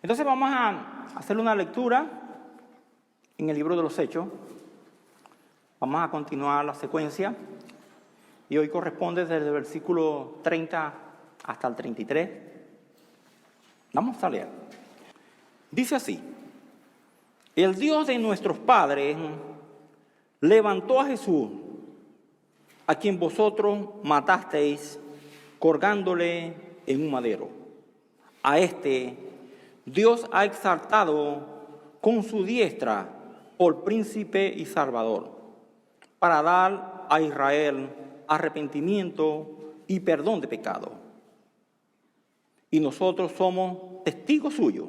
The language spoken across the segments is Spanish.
Entonces vamos a hacer una lectura en el libro de los Hechos. Vamos a continuar la secuencia y hoy corresponde desde el versículo 30 hasta el 33. Vamos a leer. Dice así: el Dios de nuestros padres levantó a Jesús, a quien vosotros matasteis colgándole en un madero. A este Dios ha exaltado con su diestra por príncipe y salvador, para dar a Israel arrepentimiento y perdón de pecado. Y nosotros somos testigos suyos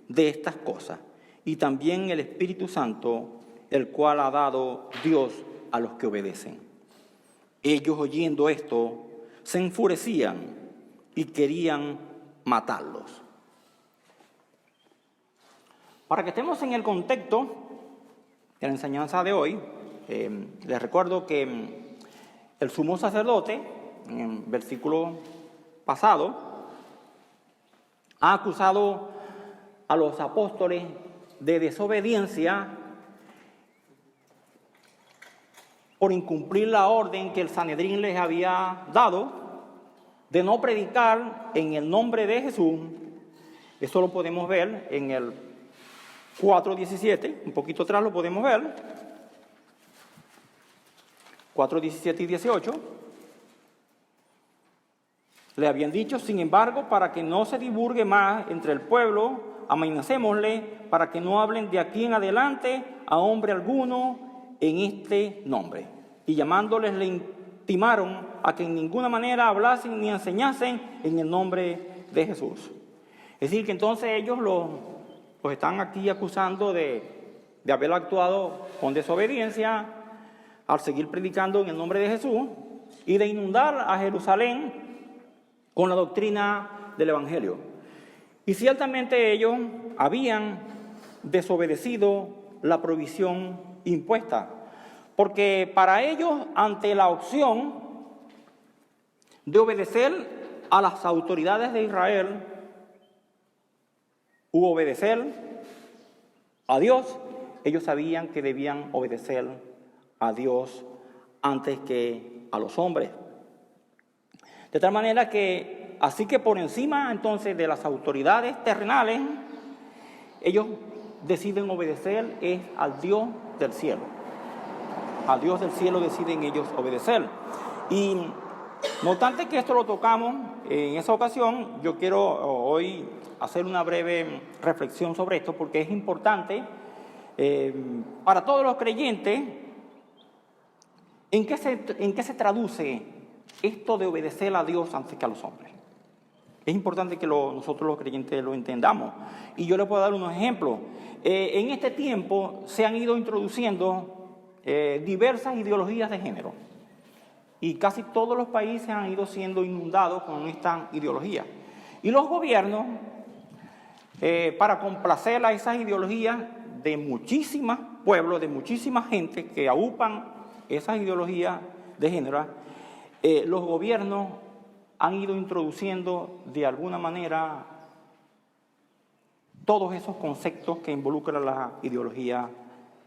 de estas cosas, y también el Espíritu Santo, el cual ha dado Dios a los que obedecen. Ellos, oyendo esto, se enfurecían y querían matarlos. Para que estemos en el contexto de la enseñanza de hoy, les recuerdo que el sumo sacerdote, en el versículo pasado, ha acusado a los apóstoles de desobediencia por incumplir la orden que el Sanedrín les había dado de no predicar en el nombre de Jesús. Eso lo podemos ver en el 4:17, un poquito atrás lo podemos ver, 4:17 y 18. Le habían dicho: sin embargo, para que no se divulgue más entre el pueblo, amenacémosle para que no hablen de aquí en adelante a hombre alguno en este nombre. Y llamándoles le intimaron a que en ninguna manera hablasen ni enseñasen en el nombre de Jesús. Es decir, que entonces ellos los están aquí acusando de haber actuado con desobediencia al seguir predicando en el nombre de Jesús y de inundar a Jerusalén con la doctrina del Evangelio. Y ciertamente ellos habían desobedecido la provisión impuesta, porque para ellos, ante la opción de obedecer a las autoridades de Israel u obedecer a Dios, ellos sabían que debían obedecer a Dios antes que a los hombres. De tal manera que, así que por encima entonces de las autoridades terrenales, ellos deciden obedecer es al Dios del cielo. Al Dios del cielo deciden ellos obedecer. Y no obstante que esto lo tocamos en esa ocasión, yo quiero hoy hacer una breve reflexión sobre esto, porque es importante para todos los creyentes. ¿En qué se traduce esto de obedecer a Dios antes que a los hombres? Es importante que nosotros los creyentes lo entendamos. Y yo les puedo dar unos ejemplos. En este tiempo se han ido introduciendo diversas ideologías de género. Y casi todos los países han ido siendo inundados con esta ideología. Y los gobiernos, para complacer a esas ideologías de muchísimos pueblos, de muchísima gente que aupan esas ideologías de género, los gobiernos han ido introduciendo de alguna manera todos esos conceptos que involucran la ideología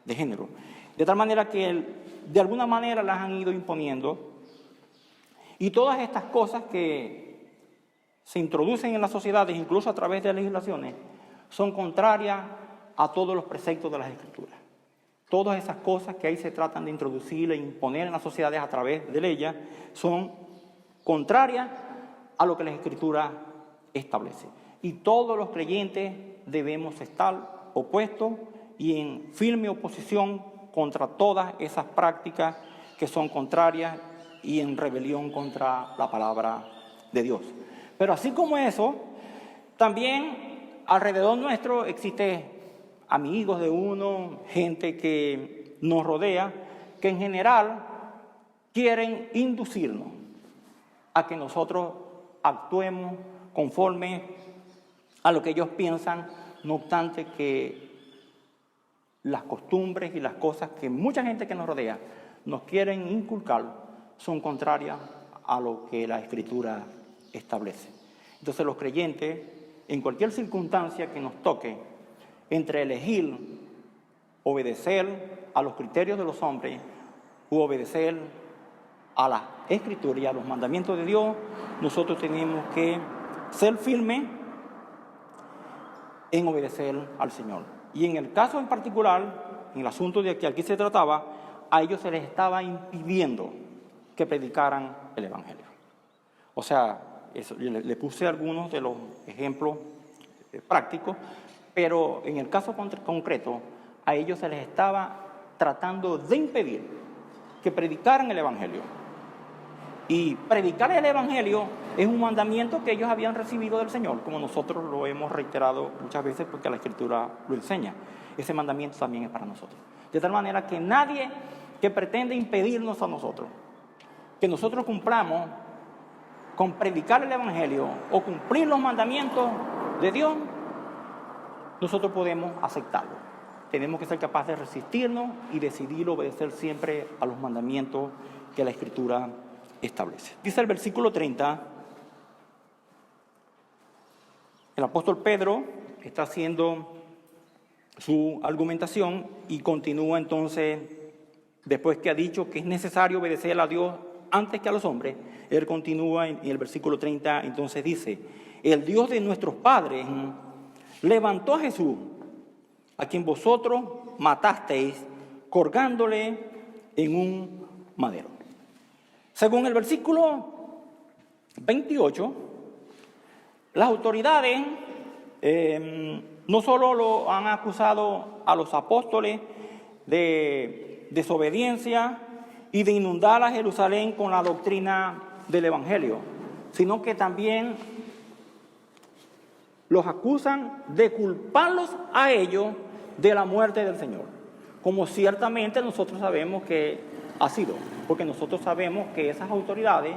de género. De tal manera que de alguna manera las han ido imponiendo. Y todas estas cosas que se introducen en las sociedades, incluso a través de legislaciones, son contrarias a todos los preceptos de las Escrituras. Todas esas cosas que ahí se tratan de introducir e imponer en las sociedades a través de ellas son contrarias a lo que la Escritura establece. Y todos los creyentes debemos estar opuestos y en firme oposición contra todas esas prácticas que son contrarias y en rebelión contra la palabra de Dios. Pero así como eso, también alrededor nuestro existe amigos de uno, gente que nos rodea, que en general quieren inducirnos a que nosotros actuemos conforme a lo que ellos piensan, no obstante que las costumbres y las cosas que mucha gente que nos rodea nos quieren inculcar son contrarias a lo que la Escritura establece. Entonces los creyentes en cualquier circunstancia que nos toque, entre elegir obedecer a los criterios de los hombres u obedecer a la Escritura y a los mandamientos de Dios, nosotros tenemos que ser firmes en obedecer al Señor. Y en el caso en particular, en el asunto de que aquí se trataba, a ellos se les estaba impidiendo que predicaran el Evangelio. O sea, le puse algunos de los ejemplos prácticos, pero en el caso concreto, a ellos se les estaba tratando de impedir que predicaran el Evangelio. Y predicar el Evangelio es un mandamiento que ellos habían recibido del Señor, como nosotros lo hemos reiterado muchas veces porque la Escritura lo enseña. Ese mandamiento también es para nosotros. De tal manera que nadie que pretende impedirnos a nosotros, que nosotros cumplamos con predicar el Evangelio o cumplir los mandamientos de Dios, nosotros podemos aceptarlo. Tenemos que ser capaces de resistirnos y decidir obedecer siempre a los mandamientos que la Escritura establece. Dice el versículo 30, el apóstol Pedro está haciendo su argumentación y continúa entonces, después que ha dicho que es necesario obedecer a Dios antes que a los hombres, él continúa en el versículo 30, entonces dice: el Dios de nuestros padres levantó a Jesús, a quien vosotros matasteis, colgándole en un madero. Según el versículo 28, las autoridades no solo lo han acusado a los apóstoles de desobediencia y de inundar a Jerusalén con la doctrina del Evangelio, sino que también los acusan de culparlos a ellos de la muerte del Señor, como ciertamente nosotros sabemos que ha sido, porque nosotros sabemos que esas autoridades,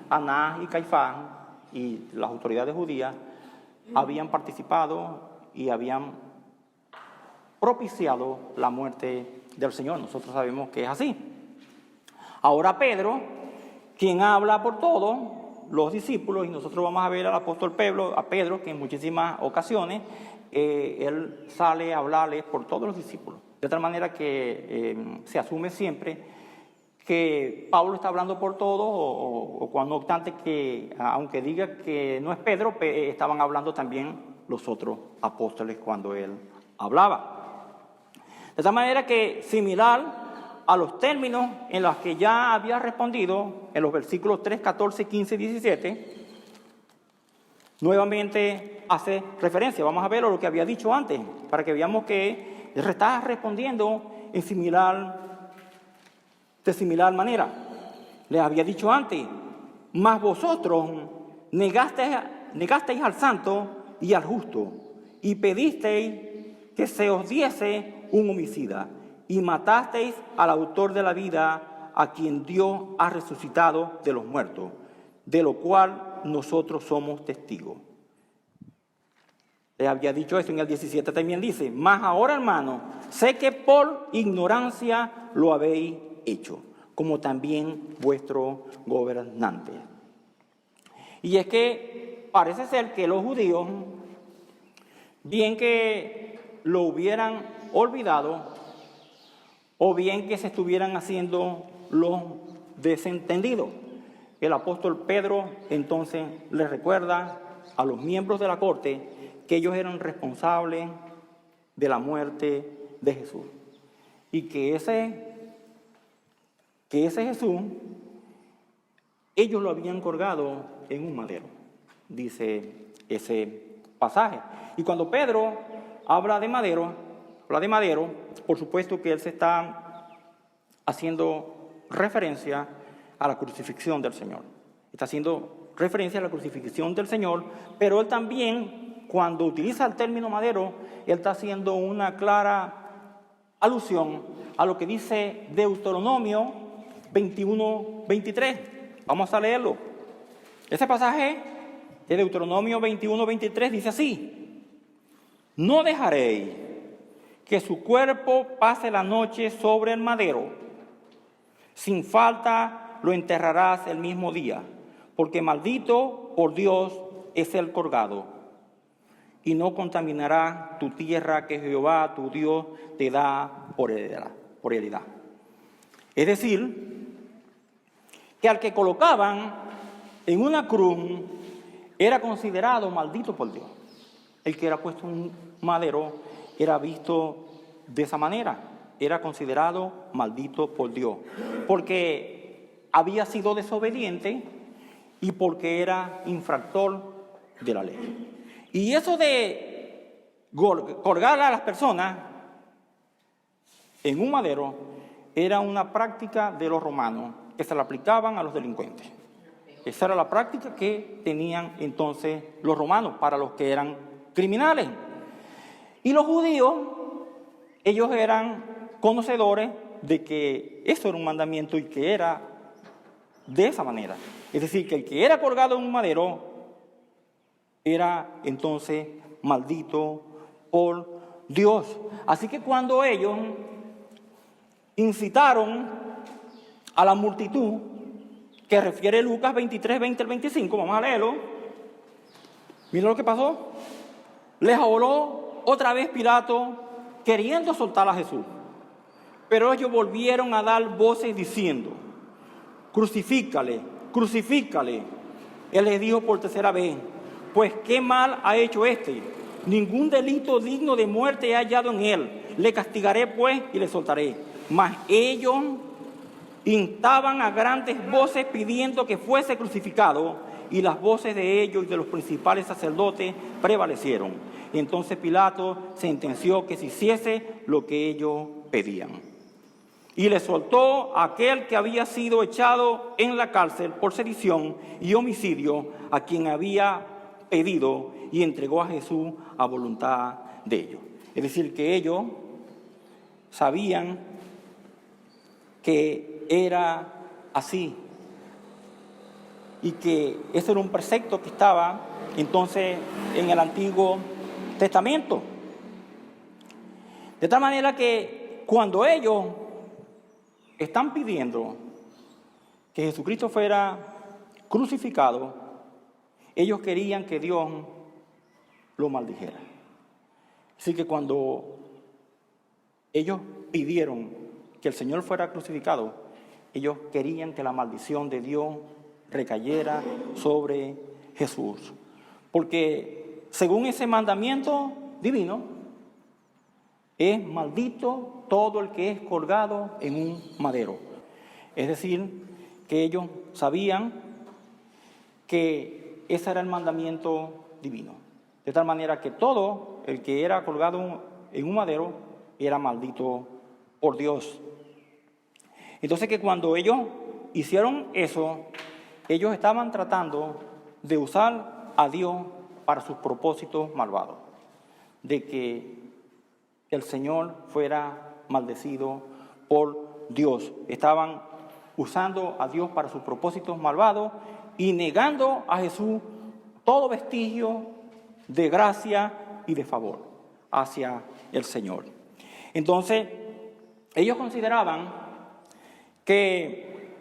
Anás y Caifás y las autoridades judías, habían participado y habían propiciado la muerte del Señor. Nosotros sabemos que es así. Ahora Pedro, quien habla por todos los discípulos, y nosotros vamos a ver al apóstol Pedro, que en muchísimas ocasiones él sale a hablarles por todos los discípulos. De tal manera que se asume siempre que Pablo está hablando por todos, o cuando obstante que, aunque diga que no es Pedro, estaban hablando también los otros apóstoles cuando él hablaba. De tal manera que, similar a los términos en los que ya había respondido en los versículos 3, 14, 15 y 17, nuevamente hace referencia. Vamos a ver lo que había dicho antes, para que veamos que está respondiendo de similar manera. Les había dicho antes: mas vosotros negasteis al santo y al justo, y pedisteis que se os diese un homicida, y matasteis al autor de la vida, a quien Dios ha resucitado de los muertos, de lo cual nosotros somos testigos. Les había dicho esto en el 17 también dice: mas ahora, hermano, sé que por ignorancia lo habéis hecho, como también vuestro gobernante. Y es que parece ser que los judíos, bien que lo hubieran olvidado, o bien que se estuvieran haciendo los desentendidos, el apóstol Pedro entonces les recuerda a los miembros de la corte que ellos eran responsables de la muerte de Jesús, y que ese Jesús ellos lo habían colgado en un madero, dice ese pasaje. Y cuando Pedro habla de madero, por supuesto que él se está haciendo referencia a la crucifixión del Señor. Está haciendo referencia a la crucifixión del Señor, pero él también, cuando utiliza el término madero, él está haciendo una clara alusión a lo que dice Deuteronomio 21, 23. Vamos a leerlo. Ese pasaje de Deuteronomio 21, 23 dice así: no dejaréis que su cuerpo pase la noche sobre el madero, sin falta lo enterrarás el mismo día, porque maldito por Dios es el colgado. y no contaminará tu tierra que Jehová tu Dios te da por heredad. Es decir, que al que colocaban en una cruz era considerado maldito por Dios. El que era puesto en un madero era visto de esa manera, era considerado maldito por Dios, porque había sido desobediente y porque era infractor de la ley. Y eso de colgar a las personas en un madero era una práctica de los romanos que se la aplicaban a los delincuentes. Esa era la práctica que tenían entonces los romanos para los que eran criminales. Y los judíos, ellos eran conocedores de que eso era un mandamiento y que era de esa manera. Es decir, que el que era colgado en un madero era entonces maldito por Dios. Así que cuando ellos incitaron a la multitud, que refiere Lucas 23, 20 al 25, vamos a leerlo. Miren lo que pasó. Les habló otra vez Pilato queriendo soltar a Jesús. Pero ellos volvieron a dar voces diciendo: crucifícale, crucifícale. Él les dijo por tercera vez: pues qué mal ha hecho este. Ningún delito digno de muerte he hallado en él. Le castigaré pues y le soltaré. Mas ellos instaban a grandes voces pidiendo que fuese crucificado, y las voces de ellos y de los principales sacerdotes prevalecieron. Y entonces Pilato sentenció que se hiciese lo que ellos pedían. Y le soltó a aquel que había sido echado en la cárcel por sedición y homicidio, a quien había pedido, y entregó a Jesús a voluntad de ellos. Es decir, que ellos sabían que era así y que ese era un precepto que estaba entonces en el Antiguo Testamento. De tal manera que cuando ellos están pidiendo que Jesucristo fuera crucificado, ellos querían que Dios lo maldijera. Así que cuando ellos pidieron que el Señor fuera crucificado, ellos querían que la maldición de Dios recayera sobre Jesús. Porque según ese mandamiento divino, es maldito todo el que es colgado en un madero. Es decir, que ellos sabían que ese era el mandamiento divino. De tal manera que todo el que era colgado en un madero era maldito por Dios. Entonces que cuando ellos hicieron eso, ellos estaban tratando de usar a Dios para sus propósitos malvados. De que el Señor fuera maldecido por Dios. Estaban usando a Dios para sus propósitos malvados y negando a Jesús todo vestigio de gracia y de favor hacia el Señor. Entonces, ellos consideraban que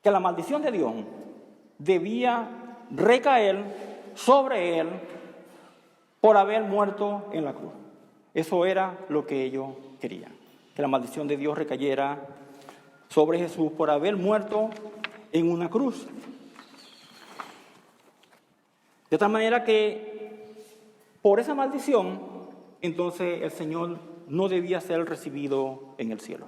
la maldición de Dios debía recaer sobre él por haber muerto en la cruz. Eso era lo que ellos querían, que la maldición de Dios recayera sobre Jesús por haber muerto en una cruz. De tal manera que por esa maldición, entonces el Señor no debía ser recibido en el cielo.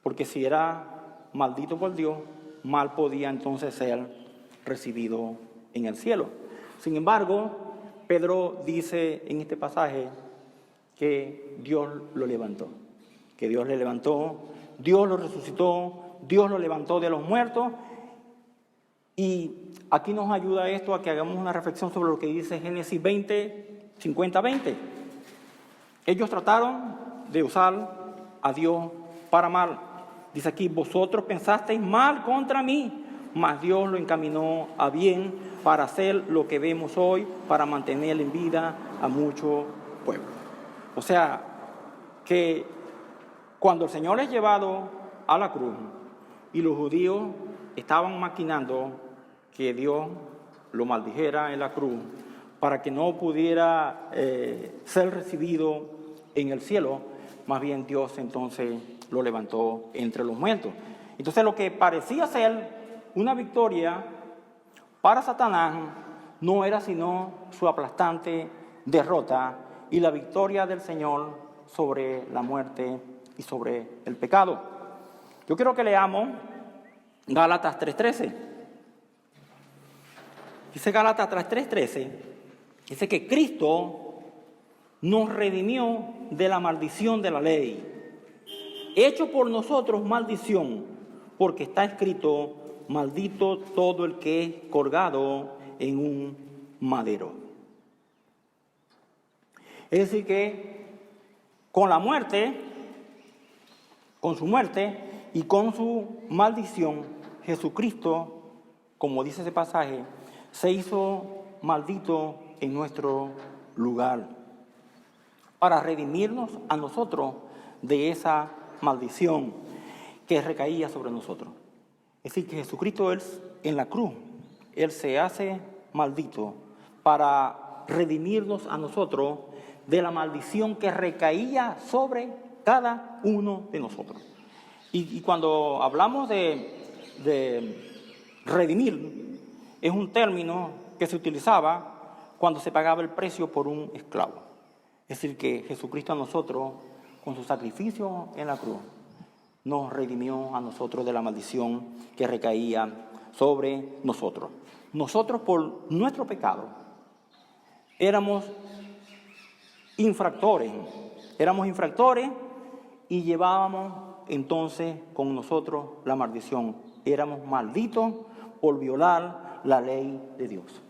Porque si era maldito por Dios, mal podía entonces ser recibido en el cielo. Sin embargo, Pedro dice en este pasaje que Dios lo levantó. Que Dios le levantó, Dios lo resucitó, Dios lo levantó de los muertos. Y aquí nos ayuda esto a que hagamos una reflexión sobre lo que dice Génesis 20, 50-20. Ellos trataron de usar a Dios para mal. Dice aquí: vosotros pensasteis mal contra mí, mas Dios lo encaminó a bien para hacer lo que vemos hoy, para mantener en vida a muchos pueblos. O sea, que cuando el Señor es llevado a la cruz y los judíos estaban maquinando que Dios lo maldijera en la cruz para que no pudiera ser recibido en el cielo, más bien Dios entonces lo levantó entre los muertos. Entonces lo que parecía ser una victoria para Satanás no era sino su aplastante derrota y la victoria del Señor sobre la muerte y sobre el pecado. Yo quiero que leamos Gálatas 3:13. Dice Gálatas 3:13, dice que Cristo nos redimió de la maldición de la ley, hecho por nosotros maldición, porque está escrito: maldito todo el que es colgado en un madero. Es decir que con la muerte, con su muerte y con su maldición, Jesucristo, como dice ese pasaje, se hizo maldito en nuestro lugar para redimirnos a nosotros de esa maldición que recaía sobre nosotros. Es decir, que Jesucristo, Él, en la cruz, Él se hace maldito para redimirnos a nosotros de la maldición que recaía sobre cada uno de nosotros. Y cuando hablamos de redimir, es un término que se utilizaba cuando se pagaba el precio por un esclavo. Es decir, que Jesucristo a nosotros, con su sacrificio en la cruz, nos redimió a nosotros de la maldición que recaía sobre nosotros. Nosotros, por nuestro pecado, éramos infractores y llevábamos entonces con nosotros la maldición. Éramos malditos por violar la ley de Dios.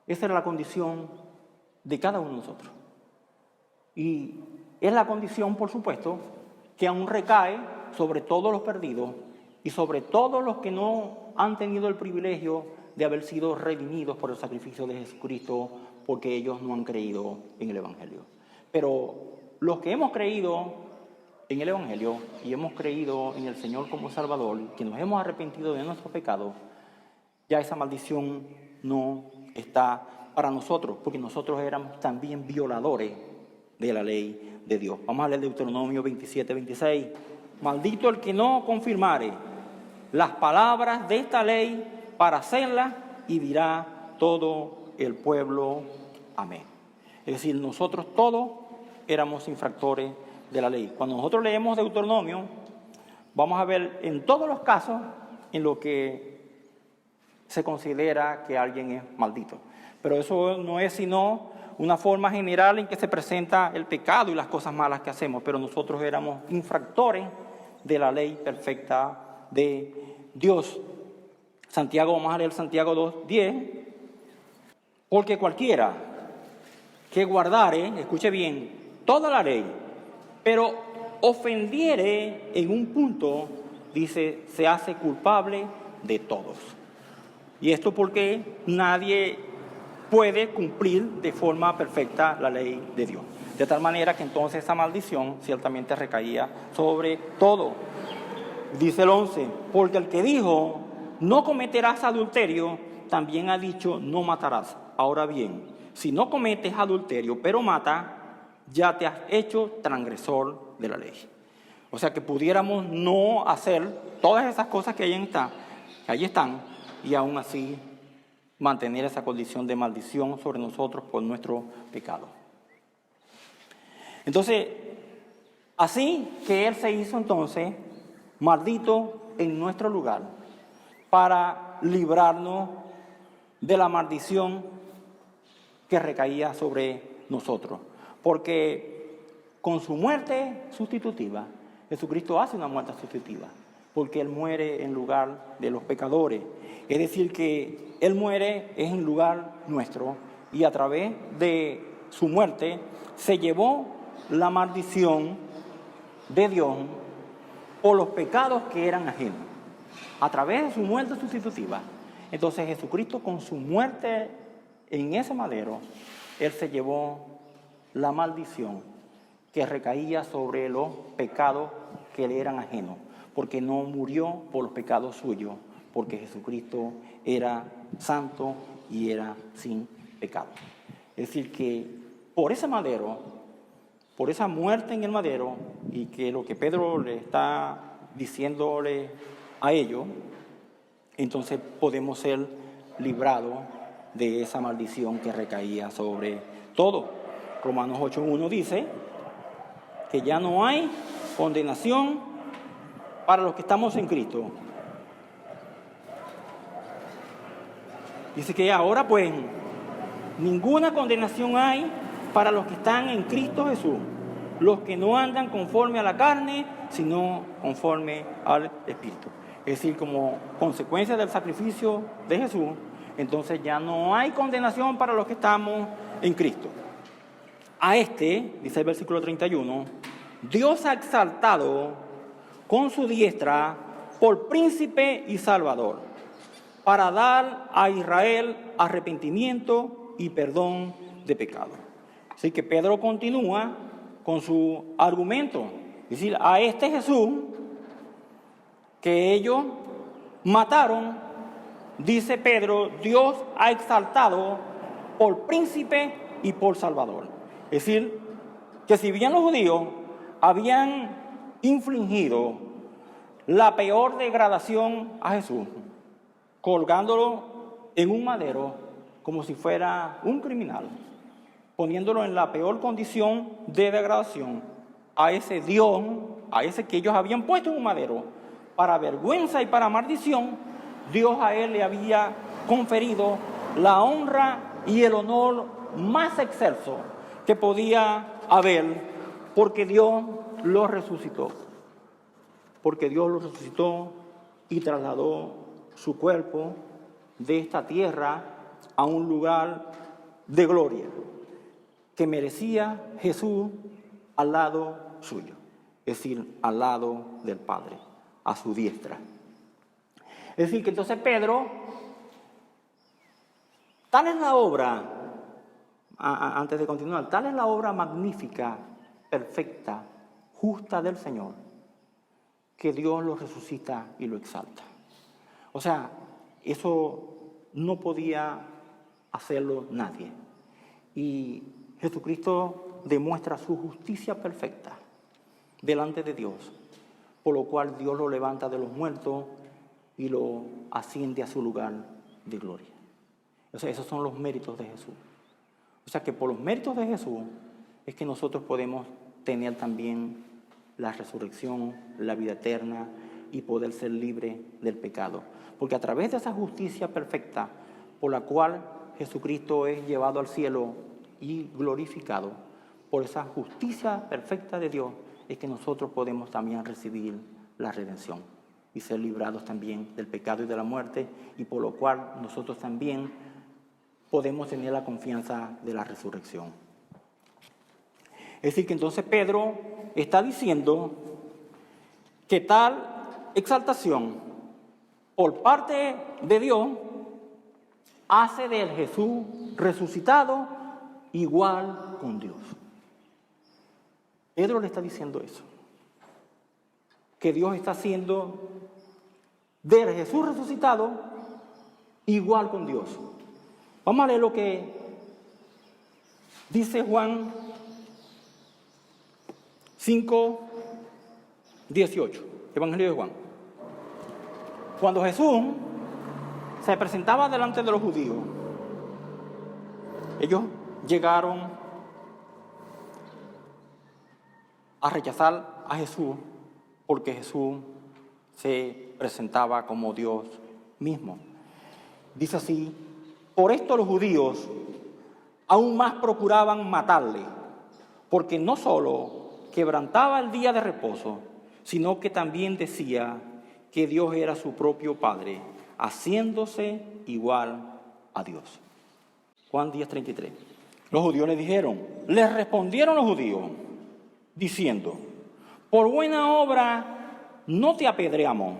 Esa era la condición de cada uno de nosotros. Y es la condición, por supuesto, que aún recae sobre todos los perdidos y sobre todos los que no han tenido el privilegio de haber sido redimidos por el sacrificio de Jesucristo, porque ellos no han creído en el Evangelio. Pero los que hemos creído en el Evangelio y hemos creído en el Señor como Salvador, que nos hemos arrepentido de nuestros pecados, ya esa maldición no está para nosotros, porque nosotros éramos también violadores de la ley de Dios. Vamos a leer Deuteronomio 27:26. Maldito el que no confirmare las palabras de esta ley para hacerlas, y dirá todo el pueblo amén. Es decir, nosotros todos éramos infractores de la ley. Cuando nosotros leemos Deuteronomio, vamos a ver en todos los casos en lo que se considera que alguien es maldito. Pero eso no es sino una forma general en que se presenta el pecado y las cosas malas que hacemos, pero nosotros éramos infractores de la ley perfecta de Dios. Santiago, vamos a leer Santiago 2:10, porque cualquiera que guardare, escuche bien, toda la ley, pero ofendiere en un punto, dice, se hace culpable de todos. Y esto porque nadie puede cumplir de forma perfecta la ley de Dios. De tal manera que entonces esa maldición ciertamente recaía sobre todo. Dice el 11, porque el que dijo, no cometerás adulterio, también ha dicho, no matarás. Ahora bien, si no cometes adulterio, pero mata, ya te has hecho transgresor de la ley. O sea que pudiéramos no hacer todas esas cosas que ahí están, y aún así mantener esa condición de maldición sobre nosotros por nuestro pecado. Entonces, así que Él se hizo entonces maldito en nuestro lugar para librarnos de la maldición que recaía sobre nosotros. Porque con su muerte sustitutiva, Jesucristo hace una muerte sustitutiva, porque Él muere en lugar de los pecadores. Es decir, que Él muere en lugar nuestro, y a través de su muerte se llevó la maldición de Dios por los pecados que eran ajenos. A través de su muerte sustitutiva. Entonces Jesucristo, con su muerte en ese madero, Él se llevó la maldición que recaía sobre los pecados que le eran ajenos, porque no murió por los pecados suyos, porque Jesucristo era santo y era sin pecado. Es decir, que por ese madero, por esa muerte en el madero, y que lo que Pedro le está diciéndole a ellos, entonces podemos ser librados de esa maldición que recaía sobre todo. Romanos 8:1 dice que ya no hay condenación para los que estamos en Cristo. Dice que ahora pues ninguna condenación hay para los que están en Cristo Jesús, los que no andan conforme a la carne, sino conforme al Espíritu. Es decir, como consecuencia del sacrificio de Jesús, entonces ya no hay condenación para los que estamos en Cristo. A este, dice el versículo 31, Dios ha exaltado con su diestra por príncipe y salvador, para dar a Israel arrepentimiento y perdón de pecado. Así que Pedro continúa con su argumento, es decir, a este Jesús que ellos mataron, dice Pedro, Dios ha exaltado por príncipe y por salvador. Es decir, que si bien los judíos habían infligido la peor degradación a Jesús, colgándolo en un madero como si fuera un criminal, poniéndolo en la peor condición de degradación, a ese Dios, a ese que ellos habían puesto en un madero, para vergüenza y para maldición, Dios a él le había conferido la honra y el honor más excelso que podía haber, porque Dios lo resucitó. Porque Dios lo resucitó y trasladó su cuerpo de esta tierra a un lugar de gloria que merecía Jesús al lado suyo, es decir, al lado del Padre, a su diestra. Es decir, que entonces Pedro, tal es la obra, antes de continuar, tal es la obra magnífica, perfecta, justa del Señor, que Dios lo resucita y lo exalta. O sea, eso no podía hacerlo nadie. Y Jesucristo demuestra su justicia perfecta delante de Dios, por lo cual Dios lo levanta de los muertos y lo asciende a su lugar de gloria. O sea, esos son los méritos de Jesús. O sea, que por los méritos de Jesús es que nosotros podemos tener también la resurrección, la vida eterna y poder ser libre del pecado. Porque a través de esa justicia perfecta por la cual Jesucristo es llevado al cielo y glorificado, por esa justicia perfecta de Dios es que nosotros podemos también recibir la redención y ser librados también del pecado y de la muerte, y por lo cual nosotros también podemos tener la confianza de la resurrección. Es decir, que entonces Pedro está diciendo que tal exaltación por parte de Dios hace del Jesús resucitado igual con Dios. Pedro le está diciendo eso, que Dios está haciendo del Jesús resucitado igual con Dios. Vamos a leer lo que dice Juan 5:18, Evangelio de Juan. Cuando Jesús se presentaba delante de los judíos, ellos llegaron a rechazar a Jesús porque Jesús se presentaba como Dios mismo. Dice así: por esto los judíos aún más procuraban matarle, porque no solo quebrantaba el día de reposo, sino que también decía que Dios era su propio Padre, haciéndose igual a Dios. Juan 10:33. Los judíos les respondieron los judíos, diciendo: por buena obra no te apedreamos,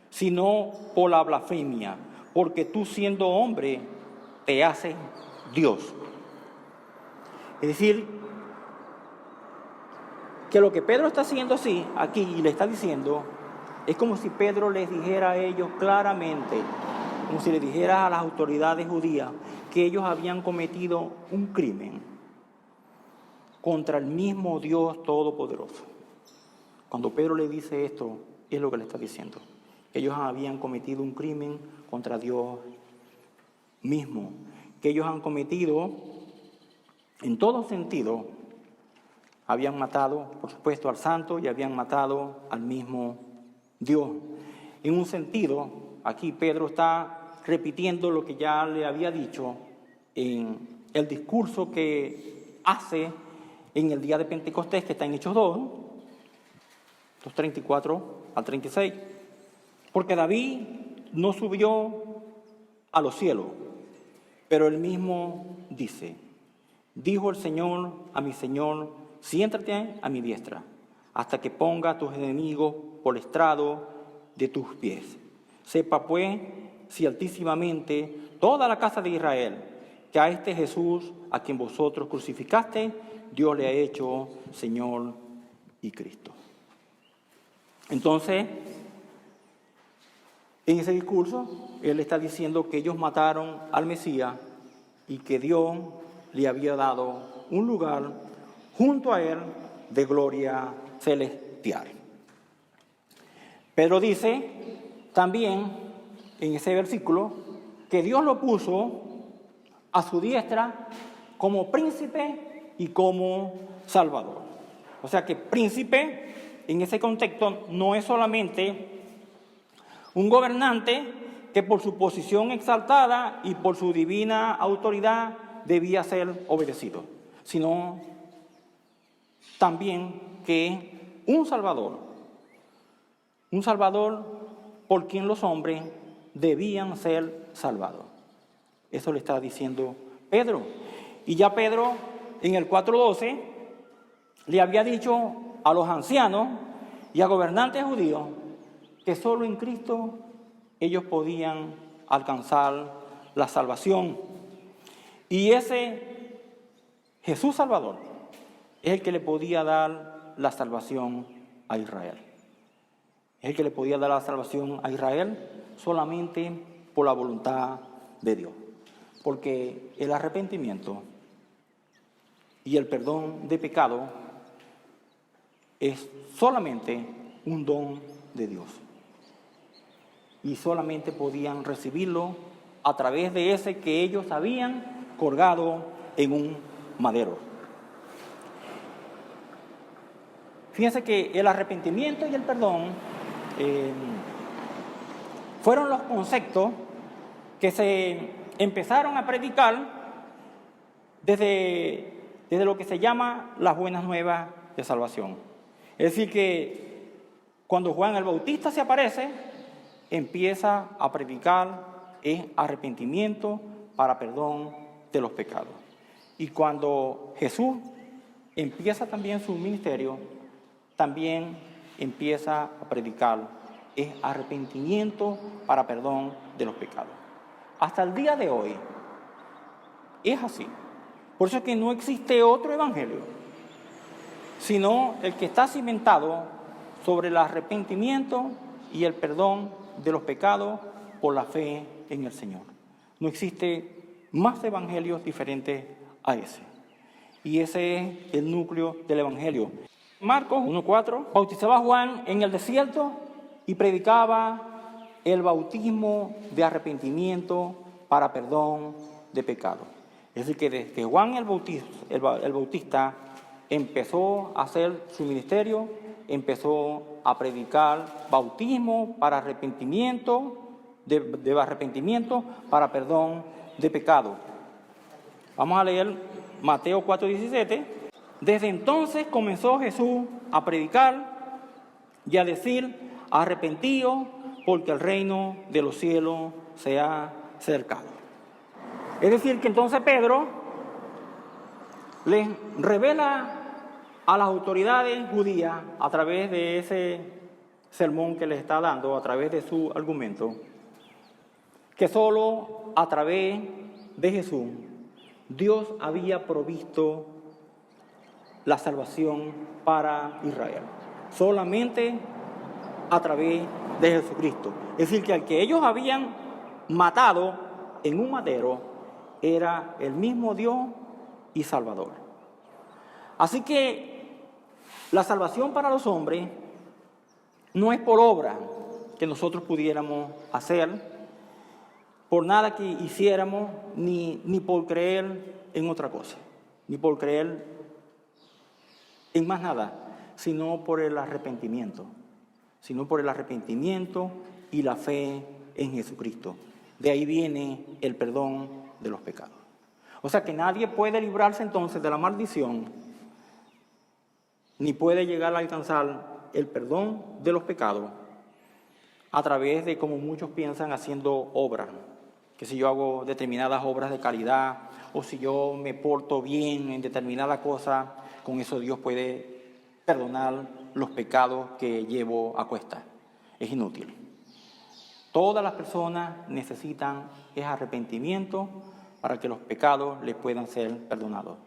sino por la blasfemia, porque tú siendo hombre te haces Dios. Es decir, que lo que Pedro está haciendo así, aquí, y le está diciendo, es como si Pedro les dijera a ellos claramente, como si le dijera a las autoridades judías, que ellos habían cometido un crimen contra el mismo Dios Todopoderoso. Cuando Pedro le dice esto, es lo que le está diciendo. Ellos habían cometido un crimen contra Dios mismo, que ellos han cometido en todo sentido. Habían matado, por supuesto, al santo y habían matado al mismo Dios. En un sentido, aquí Pedro está repitiendo lo que ya le había dicho en el discurso que hace en el día de Pentecostés, que está en Hechos 2, 34 al 36. Porque David no subió a los cielos, pero él mismo dice: dijo el Señor a mi Señor, siéntate a mi diestra, hasta que ponga a tus enemigos por estrado de tus pies. Sepa pues, si altísimamente toda la casa de Israel, que a este Jesús, a quien vosotros crucificaste, Dios le ha hecho Señor y Cristo. Entonces, en ese discurso, él está diciendo que ellos mataron al Mesías y que Dios le había dado un lugar junto a él de gloria celestial. Pedro dice también en ese versículo que Dios lo puso a su diestra como príncipe y como salvador. O sea que príncipe en ese contexto no es solamente un gobernante que por su posición exaltada y por su divina autoridad debía ser obedecido, sino también que un salvador por quien los hombres debían ser salvados. Eso le está diciendo Pedro. Y ya Pedro en el 4:12 le había dicho a los ancianos y a gobernantes judíos que solo en Cristo ellos podían alcanzar la salvación. Y ese Jesús Salvador es el que le podía dar la salvación a Israel. Es el que le podía dar la salvación a Israel solamente por la voluntad de Dios. Porque el arrepentimiento y el perdón de pecado es solamente un don de Dios. Y solamente podían recibirlo a través de ese que ellos habían colgado en un madero. Fíjense que el arrepentimiento y el perdón fueron los conceptos que se empezaron a predicar desde lo que se llama las buenas nuevas de salvación. Es decir, que cuando Juan el Bautista se aparece, empieza a predicar arrepentimiento para perdón de los pecados. Y cuando Jesús empieza también su ministerio, también empieza a predicar arrepentimiento para perdón de los pecados. Hasta el día de hoy es así. Por eso es que no existe otro evangelio, sino el que está cimentado sobre el arrepentimiento y el perdón de los pecados por la fe en el Señor. No existe más evangelios diferentes a ese. Y ese es el núcleo del evangelio. Marcos 1:4, bautizaba a Juan en el desierto y predicaba el bautismo de arrepentimiento para perdón de pecado. Es decir, que desde que Juan el Bautista empezó a hacer su ministerio, empezó a predicar bautismo para arrepentimiento, de arrepentimiento para perdón de pecado. Vamos a leer Mateo 4:17. Desde entonces comenzó Jesús a predicar y a decir: arrepentíos, porque el reino de los cielos se ha acercado. Es decir, que entonces Pedro les revela a las autoridades judías, a través de ese sermón que les está dando, a través de su argumento, que solo a través de Jesús Dios había provisto la salvación para Israel. Solamente a través de Jesucristo. Es decir, que al que ellos habían matado en un madero, era el mismo Dios y Salvador. Así que la salvación para los hombres no es por obra que nosotros pudiéramos hacer, por nada que hiciéramos, ni por creer en otra cosa, ni por creer en más nada, sino por el arrepentimiento, y la fe en Jesucristo. De ahí viene el perdón de los pecados. O sea que nadie puede librarse entonces de la maldición, ni puede llegar a alcanzar el perdón de los pecados a través de, como muchos piensan, haciendo obras. Que si yo hago determinadas obras de caridad, o si yo me porto bien en determinada cosa, con eso Dios puede perdonar los pecados que llevo a cuesta. Es inútil. Todas las personas necesitan ese arrepentimiento para que los pecados les puedan ser perdonados.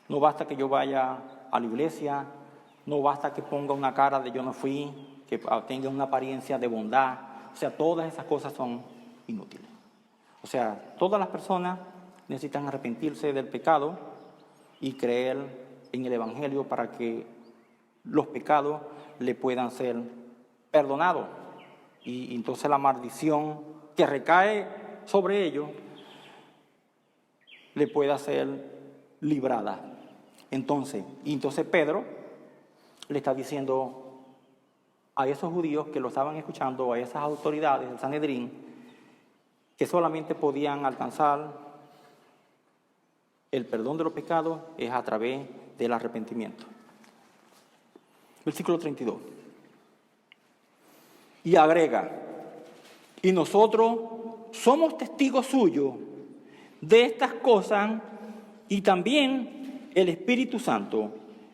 No basta que yo vaya a la iglesia, no basta que ponga una cara de yo no fui, que tenga una apariencia de bondad. O sea, todas esas cosas son inútiles. O sea, todas las personas necesitan arrepentirse del pecado y creer en el Evangelio para que los pecados le puedan ser perdonados. Y entonces la maldición que recae sobre ellos le pueda ser librada. Entonces Pedro le está diciendo a esos judíos que lo estaban escuchando, a esas autoridades del Sanedrín, que solamente podían alcanzar el perdón de los pecados es a través del arrepentimiento. Versículo 32. Y agrega, y nosotros somos testigos suyos de estas cosas, y también el Espíritu Santo,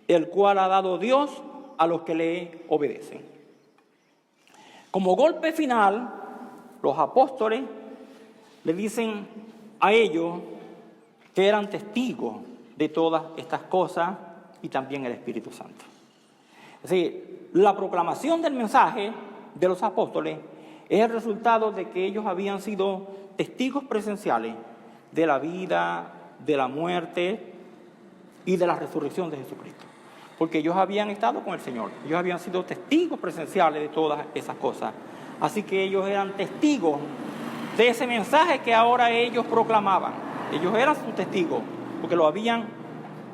el cual ha dado Dios a los que le obedecen. Como golpe final, los apóstoles le dicen a ellos que eran testigos de todas estas cosas y también el Espíritu Santo. Es decir, la proclamación del mensaje de los apóstoles es el resultado de que ellos habían sido testigos presenciales de la vida, de la muerte y de la resurrección de Jesucristo. Porque ellos habían estado con el Señor, ellos habían sido testigos presenciales de todas esas cosas. Así que ellos eran testigos de ese mensaje que ahora ellos proclamaban. Ellos eran sus testigos, porque lo habían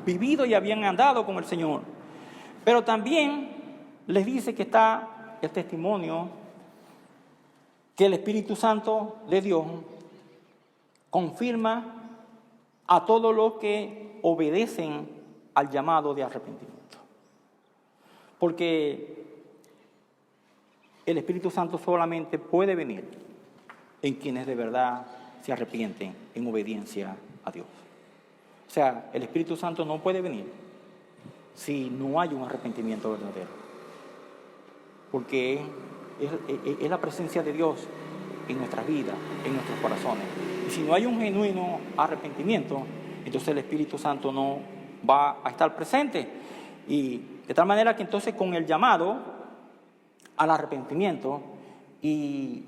vivido y habían andado con el Señor. Pero también les dice que está el testimonio que el Espíritu Santo de Dios confirma a todos los que obedecen al llamado de arrepentimiento. Porque el Espíritu Santo solamente puede venir en quienes de verdad se arrepienten en obediencia a Dios. O sea, el Espíritu Santo no puede venir si no hay un arrepentimiento verdadero. Porque es la presencia de Dios en nuestras vidas, en nuestros corazones. Y si no hay un genuino arrepentimiento, entonces el Espíritu Santo no va a estar presente. Y de tal manera que entonces con el llamado al arrepentimiento y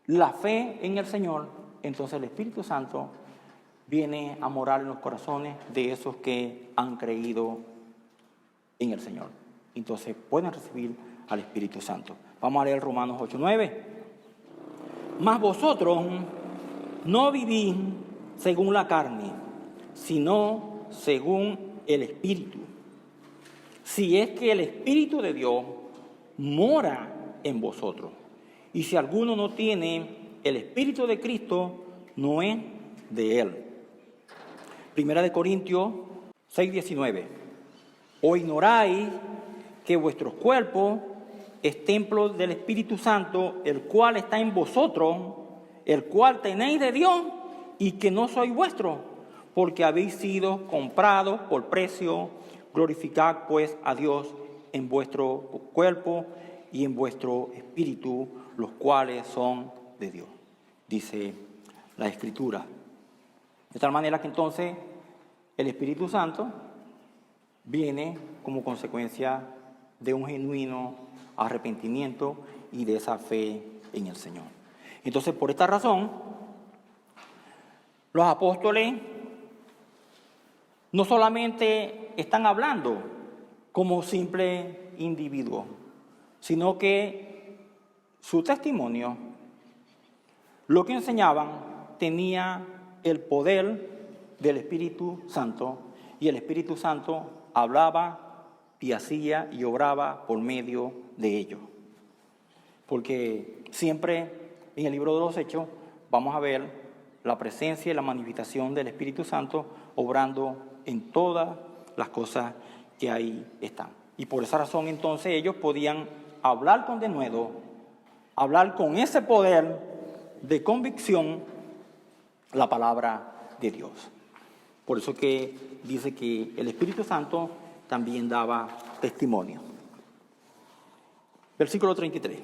la fe en el Señor, entonces el Espíritu Santo viene a morar en los corazones de esos que han creído en el Señor. Entonces pueden recibir al Espíritu Santo. Vamos a leer Romanos 8:9. Mas vosotros no vivís según la carne, sino según el Espíritu. Si es que el Espíritu de Dios mora en vosotros. Y si alguno no tiene el Espíritu de Cristo, no es de él. Primera de Corintios 6:19. ¿O ignoráis que vuestros cuerpos es templo del Espíritu Santo, el cual está en vosotros, el cual tenéis de Dios, y que no sois vuestros, porque habéis sido comprados por precio? Glorificad pues a Dios en vuestro cuerpo y en vuestro espíritu, los cuales son de Dios, dice la Escritura. De tal manera que entonces el Espíritu Santo viene como consecuencia de un genuino arrepentimiento y de esa fe en el Señor. Entonces, por esta razón, los apóstoles no solamente están hablando como simple individuos, sino que su testimonio, lo que enseñaban, tenía el poder del Espíritu Santo, y el Espíritu Santo hablaba y hacía y obraba por medio de ellos. Porque siempre en el libro de los Hechos vamos a ver la presencia y la manifestación del Espíritu Santo obrando en todas las cosas que ahí están. Y por esa razón entonces ellos podían hablar con denuedo, hablar con ese poder de convicción la palabra de Dios. Por eso que dice que el Espíritu Santo también daba testimonio. Versículo 33.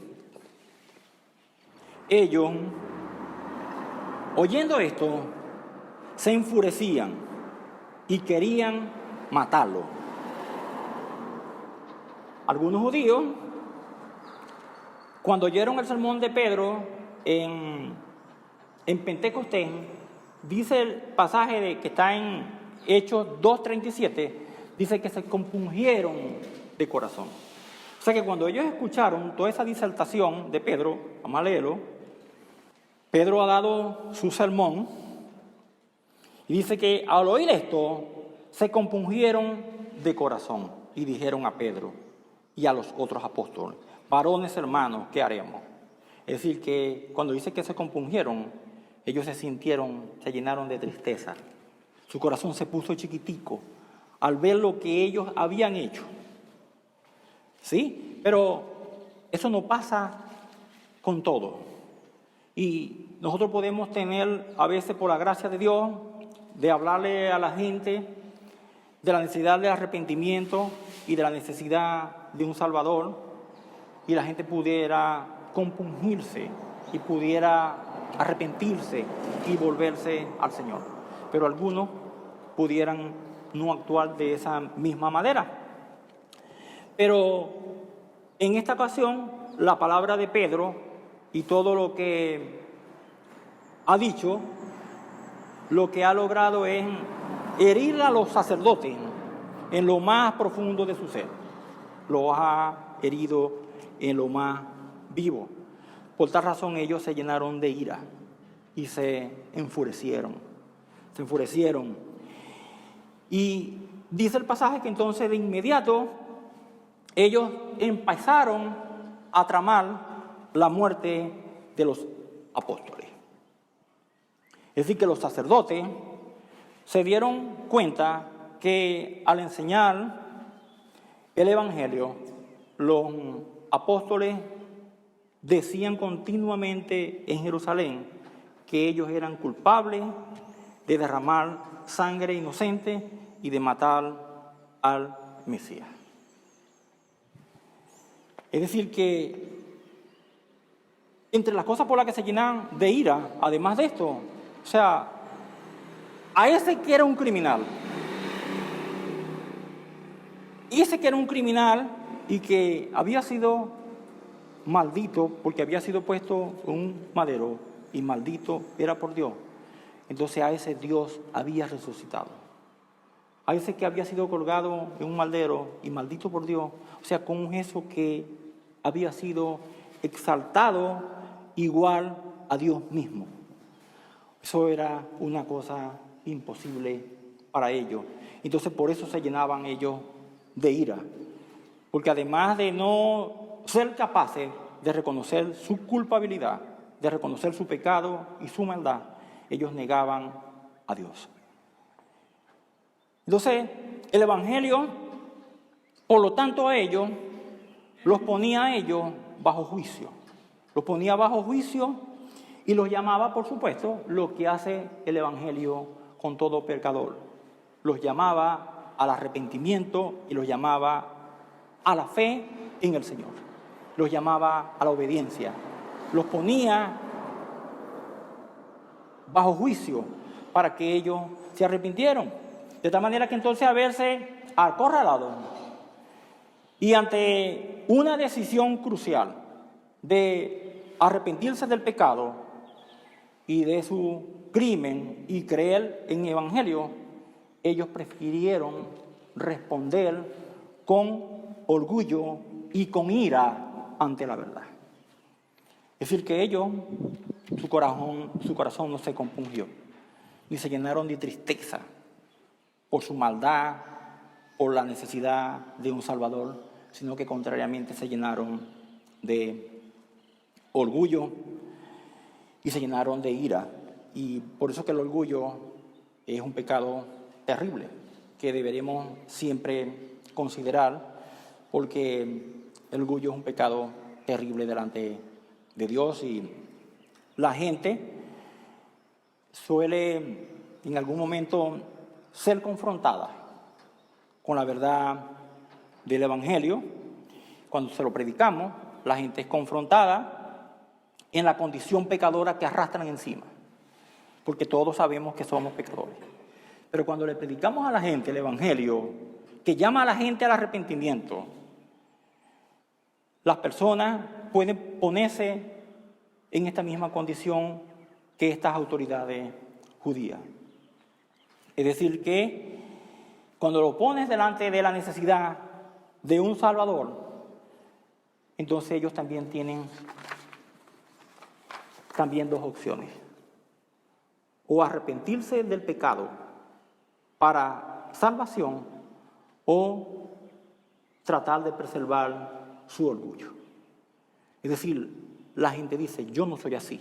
Ellos, oyendo esto, se enfurecían y querían matarlo. Algunos judíos, cuando oyeron el sermón de Pedro en Pentecostés, dice el pasaje que está en Hechos 2:37, dice que se compungieron de corazón. O sea que cuando ellos escucharon toda esa disertación de Pedro, vamos a leerlo, Pedro ha dado su sermón y dice que al oír esto se compungieron de corazón y dijeron a Pedro y a los otros apóstoles: varones hermanos, ¿qué haremos? Es decir, que cuando dice que se compungieron, ellos se llenaron de tristeza. Su corazón se puso chiquitico al ver lo que ellos habían hecho. ¿Sí? Pero eso no pasa con todo. Y nosotros podemos tener, a veces por la gracia de Dios, de hablarle a la gente de la necesidad de arrepentimiento y de la necesidad de un Salvador, y la gente pudiera compungirse y pudiera arrepentirse y volverse al Señor. Pero algunos pudieran no actuar de esa misma manera. Pero en esta ocasión, la palabra de Pedro y todo lo que ha dicho, lo que ha logrado es herir a los sacerdotes en lo más profundo de su ser. Los ha herido en lo más vivo. Por tal razón ellos se llenaron de ira y se enfurecieron. Se enfurecieron. Y dice el pasaje que entonces de inmediato ellos empezaron a tramar la muerte de los apóstoles. Es decir, que los sacerdotes se dieron cuenta que al enseñar el Evangelio, los apóstoles decían continuamente en Jerusalén que ellos eran culpables de derramar sangre inocente y de matar al Mesías. Es decir, que entre las cosas por las que se llenan de ira, además de esto, o sea, a ese que era un criminal, y que había sido maldito porque había sido puesto en un madero y maldito era por Dios, entonces a ese Dios había resucitado. A ese que había sido colgado en un madero y maldito por Dios, o sea, con eso que había sido exaltado igual a Dios mismo. Eso era una cosa imposible para ellos. Entonces por eso se llenaban ellos de ira, porque además de no ser capaces de reconocer su culpabilidad, de reconocer su pecado y su maldad, ellos negaban a Dios. Entonces el Evangelio, por lo tanto, a ellos los ponía a ellos bajo juicio. Los ponía bajo juicio y los llamaba, por supuesto, lo que hace el Evangelio con todo pecador. Los llamaba al arrepentimiento y los llamaba a la fe en el Señor. Los llamaba a la obediencia. Los ponía bajo juicio para que ellos se arrepintieran. De tal manera que entonces a verse acorralados y ante una decisión crucial de arrepentirse del pecado y de su crimen y creer en el Evangelio, ellos prefirieron responder con orgullo y con ira ante la verdad. Es decir, que ellos, su corazón no se compungió, ni se llenaron de tristeza por su maldad, por la necesidad de un Salvador, sino que contrariamente se llenaron de orgullo y se llenaron de ira. Y por eso que el orgullo es un pecado terrible que deberemos siempre considerar, porque el orgullo es un pecado terrible delante de Dios, y la gente suele en algún momento ser confrontada con la verdad del Evangelio. Cuando se lo predicamos, la gente es confrontada en la condición pecadora que arrastran encima, porque todos sabemos que somos pecadores. Pero cuando le predicamos a la gente el Evangelio, que llama a la gente al arrepentimiento, las personas pueden ponerse en esta misma condición que estas autoridades judías. Es decir, que cuando lo pones delante de la necesidad de un Salvador, entonces ellos también tienen dos opciones: o arrepentirse del pecado para salvación, o tratar de preservar su orgullo. Es decir, la gente dice: yo no soy así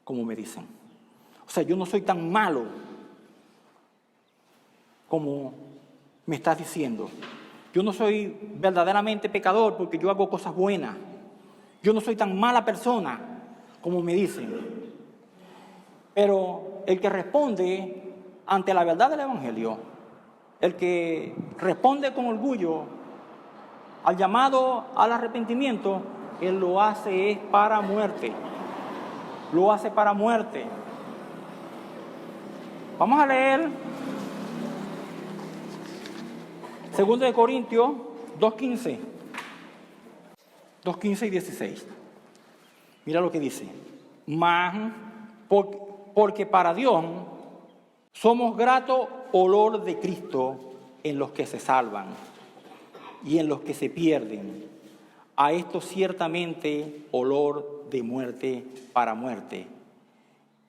como me dicen. O sea, yo no soy tan malo como me estás diciendo. Yo no soy verdaderamente pecador porque yo hago cosas buenas. Yo no soy tan mala persona como me dicen. Pero el que responde ante la verdad del Evangelio, el que responde con orgullo al llamado al arrepentimiento, él lo hace es para muerte. Lo hace para muerte. Vamos a leer 2 de Corintios 2:15 y 16. Mira lo que dice: mas porque para Dios somos grato olor de Cristo en los que se salvan y en los que se pierden. A esto ciertamente olor de muerte para muerte,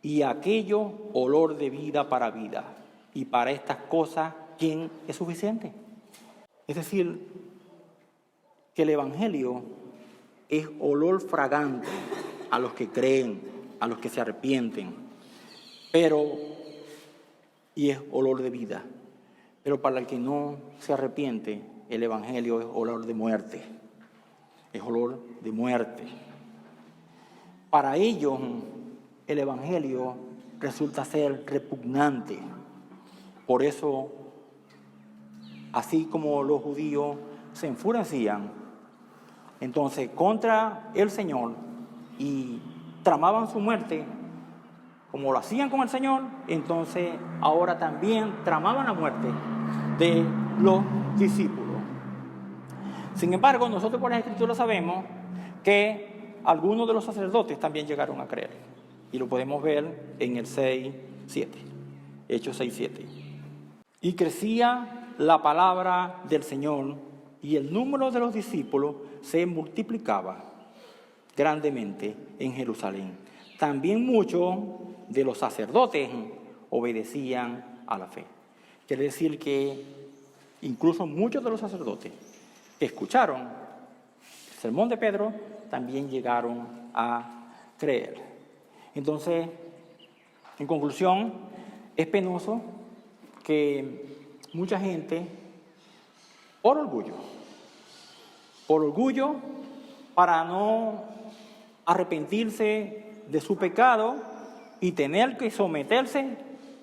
y a aquello olor de vida para vida. Y para estas cosas, ¿quién es suficiente? Es decir, que el Evangelio es olor fragante a los que creen, a los que se arrepienten, y es olor de vida. Pero para el que no se arrepiente, el Evangelio es olor de muerte. Es olor de muerte. Para ellos, el Evangelio resulta ser repugnante. Por eso, así como los judíos se enfurecían entonces contra el Señor y tramaban su muerte, como lo hacían con el Señor, entonces ahora también tramaban la muerte de los discípulos. Sin embargo, nosotros por la Escritura sabemos que algunos de los sacerdotes también llegaron a creer. Y lo podemos ver en el 6:7, Hechos 6:7. Y crecía la palabra del Señor, y el número de los discípulos se multiplicaba grandemente en Jerusalén. También muchos de los sacerdotes obedecían a la fe. Quiere decir que incluso muchos de los sacerdotes que escucharon el sermón de Pedro también llegaron a creer. Entonces, en conclusión, es penoso que mucha gente, por orgullo, para no arrepentirse de su pecado y tener que someterse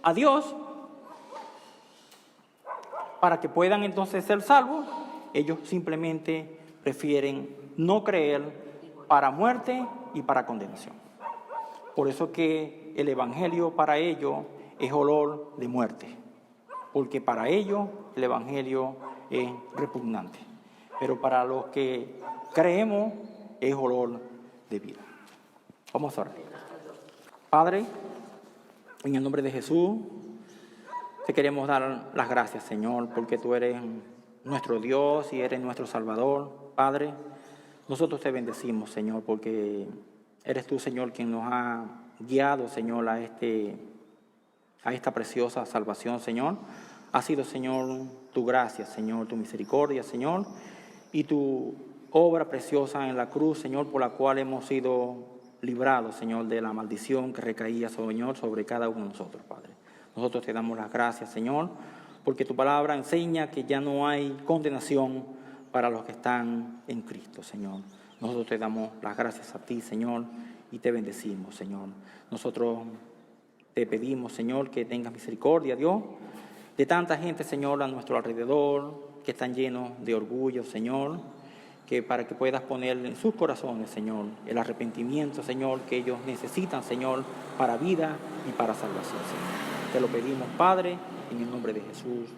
a Dios para que puedan entonces ser salvos, ellos simplemente prefieren no creer para muerte y para condenación. Por eso que el Evangelio para ellos es olor de muerte, porque para ellos el Evangelio es repugnante, pero para los que creemos es olor de vida. Vamos a orar. Padre, En el nombre de Jesús, te queremos dar las gracias, Señor, porque tú eres nuestro Dios y eres nuestro Salvador, Padre. Nosotros te bendecimos, Señor, porque eres tú, Señor, quien nos ha guiado, Señor, a esta preciosa salvación, Señor. Ha sido, Señor, tu gracia, Señor, tu misericordia, Señor, y tu obra preciosa en la cruz, Señor, por la cual hemos sido librados, Señor, de la maldición que recaía, Señor, sobre cada uno de nosotros, Padre. Nosotros te damos las gracias, Señor, porque tu palabra enseña que ya no hay condenación para los que están en Cristo, Señor. Nosotros te damos las gracias a ti, Señor, y te bendecimos, Señor. Nosotros te pedimos, Señor, que tengas misericordia, Dios, de tanta gente, Señor, a nuestro alrededor, que están llenos de orgullo, Señor, que para que puedas poner en sus corazones, Señor, el arrepentimiento, Señor, que ellos necesitan, Señor, para vida y para salvación, Señor. Te lo pedimos, Padre, en el nombre de Jesús.